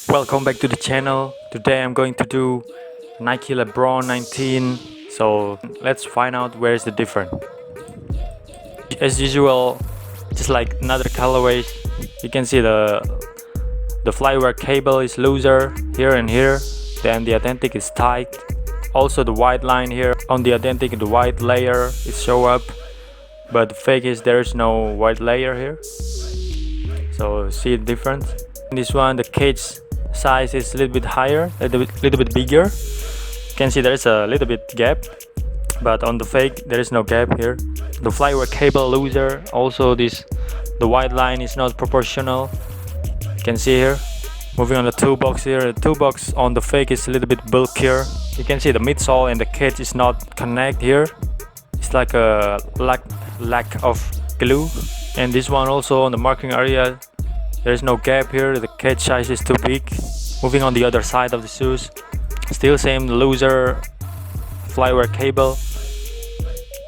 Welcome back to the channel. Today I'm going to do Nike Lebron 19. So let's find out where is the difference. As usual, just like another colorway, you can see the flyware cable is looser here and here. Then the authentic is tight. Also the white line here on the authentic, the white layer is show up, but the fake is there is no white layer here. So see the difference. In this one, the cage size is a little bit higher, a little bit bigger. You can see there is a little bit gap, but on the fake there is no gap here. The flyware cable looser. Also the white line is not proportional. You can see here. Moving on the toe box here, the toe box on the fake is a little bit bulkier. You can see the midsole and the cage is not connect here. It's like a lack of glue. And this one also on the marking area, there is no gap here. The cage size is too big. Moving on the other side of the shoes, still same looser flyware cable.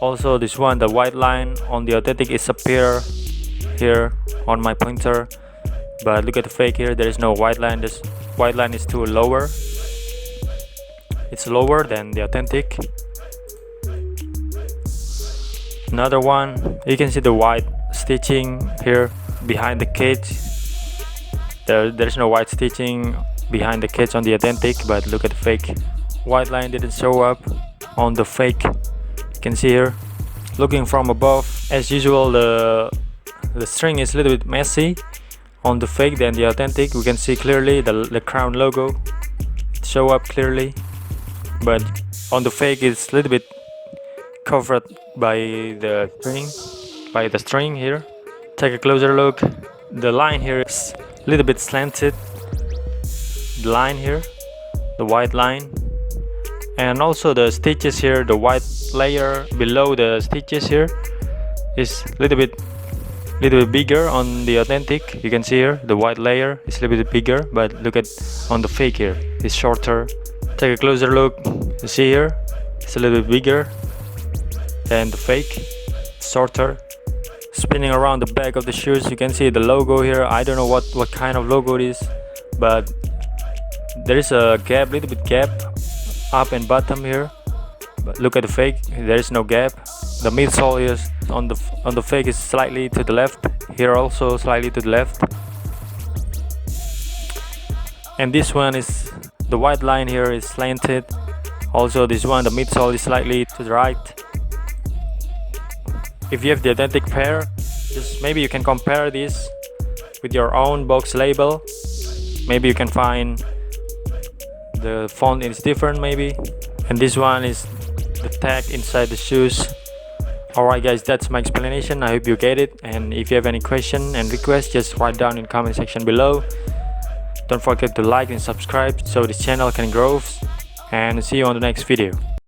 Also this one, the white line on the authentic is appear here on my pointer, but look at the fake here, there is no white line. This white line is too lower. It's lower than the authentic. Another one, you can see the white stitching here behind the cage. There is no white stitching behind the cage on the authentic, but look at the fake. White line didn't show up on the fake. You can see here. Looking from above, as usual, the string is a little bit messy on the fake than the authentic. We can see clearly the crown logo show up clearly, but on the fake it's a little bit covered by the string here. Take a closer look. The line here is a little bit slanted. The line here, the white line, and also the stitches here, the white layer below the stitches here is a little bit bigger on the authentic. You can see here the white layer is a little bit bigger, but look at on the fake here, it's shorter. Take a closer look. You see here it's a little bit bigger than the fake, shorter. Spinning around the back of the shoes, you can see the logo here. I don't know what kind of logo it is, but there is a gap, little bit gap up and bottom here. But look at the fake, there is no gap. The midsole is on the fake is slightly to the left, here also slightly to the left. And this one is the white line here is slanted. Also this one, the midsole is slightly to the right. If you have the authentic pair, just maybe you can compare this with your own box label. Maybe you can find the font is different maybe. And this one is the tag inside the shoes. Alright guys, that's my explanation. I hope you get it, and if you have any question and request, just write down in the comment section below. Don't forget to like and subscribe so this channel can grow, and see you on the next video.